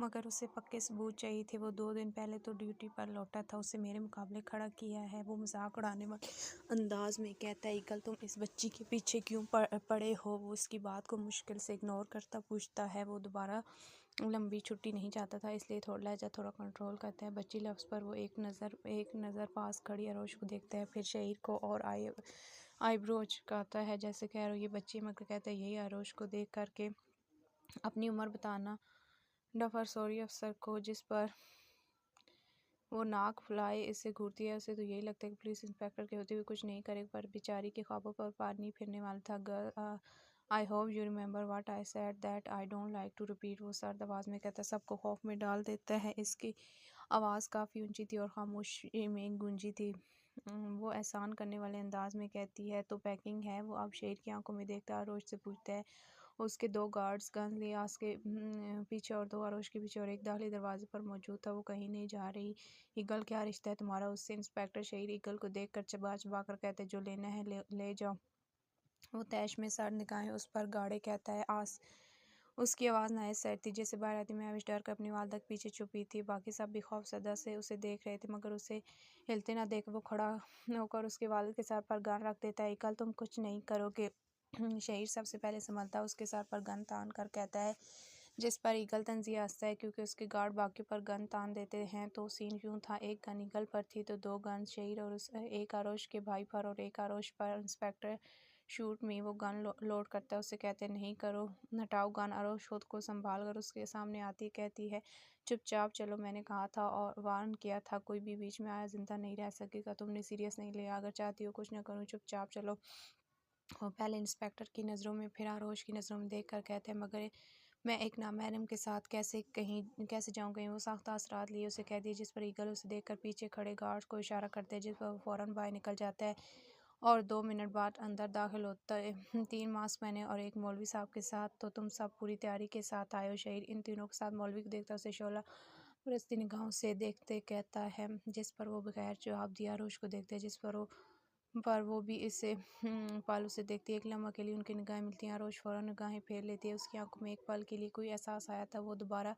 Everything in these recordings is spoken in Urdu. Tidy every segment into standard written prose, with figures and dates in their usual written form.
مگر اسے پکے ثبوت چاہیے تھے۔ وہ 2 دن پہلے تو ڈیوٹی پر لوٹا تھا، اسے میرے مقابلے کھڑا کیا ہے۔ وہ مذاق اڑانے والے انداز میں کہتا ہے، ایگل تم اس بچی کے پیچھے کیوں پڑے ہو؟ وہ اس کی بات کو مشکل سے اگنور کرتا پوچھتا ہے۔ وہ دوبارہ لمبی چھٹی نہیں چاہتا تھا، اس لیے لہجہ تھوڑا کنٹرول کرتا ہے۔ بچی لفظ پر وہ ایک نظر پاس کھڑی عروش کو دیکھتا ہے، پھر شہیر کو اور آئی برو اچکاتا ہے جیسے کہہ رہا ہو یہ بچی، مگر کہتا ہے یہی عروش کو دیکھ کر کے اپنی عمر بتانا ڈفر سوری افسر کو، جس پر وہ ناک پھلائے اسے گھورتی ہے۔ اسے تو یہی لگتا ہے کہ پولیس انسپکٹر کے ہوتے ہوئے کچھ نہیں کرے، پر بیچاری کے خوابوں پر پانی پھرنے والا تھا۔ Girl I hope you remember what I said that I don't like to repeat، وہ سرد آواز میں کہتا ہے، سب کو خوف میں ڈال دیتا ہے۔ اس کی آواز کافی اونچی تھی اور خاموشی میں گونجی تھی۔ وہ احسان کرنے والے انداز میں کہتی ہے، تو پیکنگ ہے؟ وہ اب شیر کی آنکھوں میں دیکھتا ہے، عروش سے پوچھتا ہے۔ اس کے 2 گارڈز گن لیاس کے پیچھے اور 2 عروش کے پیچھے اور ایک داخلی دروازے پر موجود تھا۔ وہ کہیں نہیں جا رہی۔ ایگل کیا رشتہ ہے تمہارا اس سے؟ انسپکٹر شہیر ایگل کو دیکھ کر چبا چبا کر کہتا ہے، جو لینا ہے لے جاؤ۔ وہ تیش میں سر نگاہیں اس پر گاڑے کہتا ہے، اس کی آواز نہایت سرد تھی جیسے باہر آتی مہوش ڈر کر اپنی والدہ کے پیچھے چھپی تھی۔ باقی سب بھی خوف زدہ سے اسے دیکھ رہے تھے، مگر اسے ہلتے نہ دیکھ وہ کھڑا ہو کر اس کے والد کے سر پر گن رکھ دیتا ہے۔ ایگل تم کچھ نہیں کرو گے؟ شہیر سب سے پہلے سنبھلتا ہے، اس کے سر پر گن تان کر کہتا ہے، جس پر ایگل طنزیہ ہنستا ہے کیونکہ اس کے گارڈ باقیوں پر گن تان دیتے ہیں تو سین یوں تھا، ایک گن ایگل پر تھی تو 2 گنز شہیر اور ایک عروش کے بھائی پر اور ایک عروش پر۔ انسپکٹر شوٹ می، وہ گن لوڈ کرتا ہے، اسے کہتے ہیں، نہیں کرو، ہٹاؤ گن۔ عروش خود کو سنبھال کر اس کے سامنے آتی کہتی ہے، چپ چاپ چلو، میں نے کہا تھا اور وارن کیا تھا، کوئی بھی بیچ میں آیا زندہ نہیں رہ سکے گا۔ تم نے سیریس نہیں لیا، اگر چاہتی ہو کچھ نہ کروں، چپ چاپ چلو۔ وہ پہلے انسپکٹر کی نظروں میں پھر عروش کی نظروں میں دیکھ کر کہتے ہیں، مگر میں ایک نامحرم کے ساتھ کیسے جاؤں؟ کہیں وہ سخت اثرات لیے؟ اسے کہہ دیا، جس پر ایگل اسے دیکھ کر پیچھے کھڑے گارڈز کو اشارہ کرتے ہیں، جس پر وہ فوراً باہر نکل جاتا ہے اور 2 منٹ بعد اندر داخل ہوتا ہے، 3 ماسک پہنے اور ایک مولوی صاحب کے ساتھ۔ تو تم سب پوری تیاری کے ساتھ آئے ہو؟ شہیر ان تینوں کے ساتھ مولوی کو دیکھتا ہے، اسے شعلہ پرستی نگاہوں سے دیکھتے کہتا ہے، جس پر وہ بغیر جواب دیے عروش کو دیکھتے ہیں، جس پر وہ بھی اسے پل اسے دیکھتی ہے۔ ایک لمحہ کے لیے ان کی نگاہیں ملتی ہیں، عروش فوراً نگاہیں پھیر لیتی ہے، اس کی آنکھوں میں ایک پل کے لیے کوئی احساس آیا تھا، وہ دوبارہ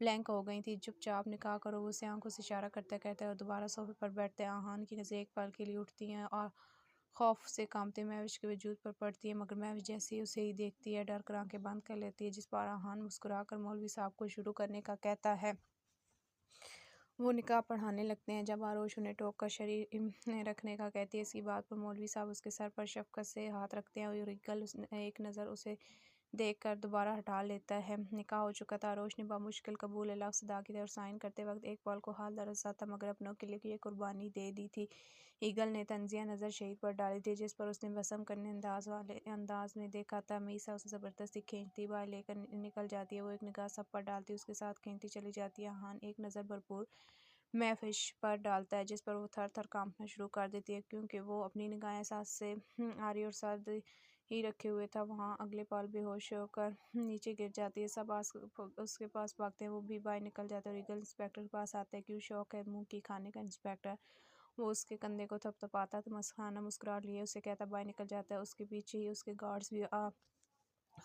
بلینک ہو گئی تھیں۔ چپ چاپ نکاح کرو، وہ اسے آنکھوں سے اشارہ کرتا کہتا ہے اور دوبارہ صوفے پر بیٹھتا ہے۔ آہان کی نظریں ایک پل کے لیے اٹھتی ہیں اور خوف سے کانپتے مہوش کے وجود پر پڑتی ہیں، مگر مہوش جیسے ہی اسے دیکھتی ہے ڈر کر آنکھیں بند کر لیتی ہے، جس پر آہان مسکرا کر مولوی صاحب کو شروع کرنے کا کہتا ہے۔ وہ نکاح پڑھانے لگتے ہیں۔ جب عروش انہیں ٹوک کر شریک رکھنے کا کہتی ہے، اس کی بات پر مولوی صاحب اس کے سر پر شفقت سے ہاتھ رکھتے ہیں اور ایگل ایک نظر اسے دیکھ کر دوبارہ ہٹا لیتا ہے۔ نکاح ہو چکا تھا، عروش نے بمشکل قبول لفظ ادا کیے تھے اور سائن کرتے وقت ایک پل کو حال درد سا تھا، مگر اپنوں کے لیے یہ قربانی دے دی تھی۔ ایگل نے طنزیہ نظر شہیر پر ڈالی تھی، جس پر اس نے وسم کرنے والے انداز میں دیکھا تھا۔ میسا اسے زبردستی کھینچتی باہر لے کر نکل جاتی ہے، وہ ایک نگاہ سب پر ڈالتی ہے، اس کے ساتھ کھینچتی چلی جاتی ہے۔ آہان ایک نظر بھرپور مہوش پر ڈالتا ہے، جس پر وہ تھر تھر کانپنا شروع کر دیتی ہے، کیونکہ وہ اپنی نگاہیں احساس سے عاری اور سرد ہی رکھے ہوئے تھا۔ وہاں اگلے پل بے ہوش ہو کر نیچے گر جاتی ہے، سب اس کے پاس بھاگتے ہیں، وہ بھی باہر نکل جاتا ہے اور ایگل انسپکٹر کے پاس آتا ہے۔ کیوں شوق ہے منہ کی کھانے کا انسپکٹر؟ وہ اس کے کندھے کو تھپ تھپاتا تمسخرانہ مسکراہٹ لیے اسے کہتا باہر نکل جاتا ہے، اس کے پیچھے ہی اس کے گارڈز بھی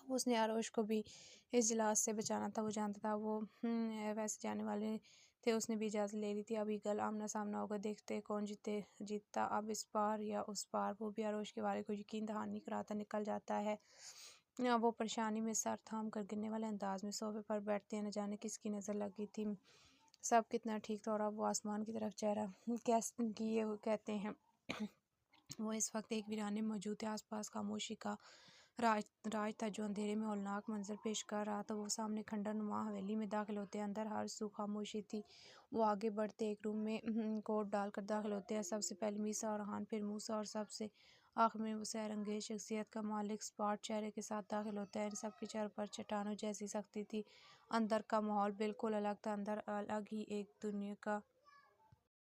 اس نے عروش کو بھی اس جلاس سے بچانا تھا، وہ جانتا تھا وہ ویسے جانے والے تھے، اس نے بھی اجازت لے لی تھی۔ اب ایگل آمنا سامنا ہوگا، دیکھتے کون جیتتا، اب اس پار یا اس پار۔ وہ بھی عروش کے والد کو یقین دہانی کراتا نکل جاتا ہے۔ وہ پریشانی میں سر تھام کر گرنے والے انداز میں صوفے پر بیٹھتے ہیں، نہ جانے کس کی نظر لگی تھی، سب کتنا ٹھیک تھا، اور اب وہ آسمان کی طرف چہرہ کیے کہتے ہیں۔ وہ اس وقت ایک ویرانے میں موجود تھے، آس پاس خاموشی کا راج تھا جو اندھیرے میں ہولناک منظر پیش کر رہا تھا۔ وہ سامنے کھنڈر نما حویلی میں داخل ہوتے ہیں، اندر ہر سو خاموشی تھی۔ وہ آگے بڑھتے ایک روم میں کوٹ ڈال کر داخل ہوتے ہیں، سب سے پہلے میسا اور آہان، پھر موسیٰ اور سب سے آخر میں وہ سحر انگیز شخصیت کا مالک سپاٹ چہرے کے ساتھ داخل ہوتا ہے۔ ان سب کے چہروں پر چٹانوں جیسی سختی تھی، اندر کا ماحول بالکل الگ تھا، اندر الگ ہی ایک دنیا کا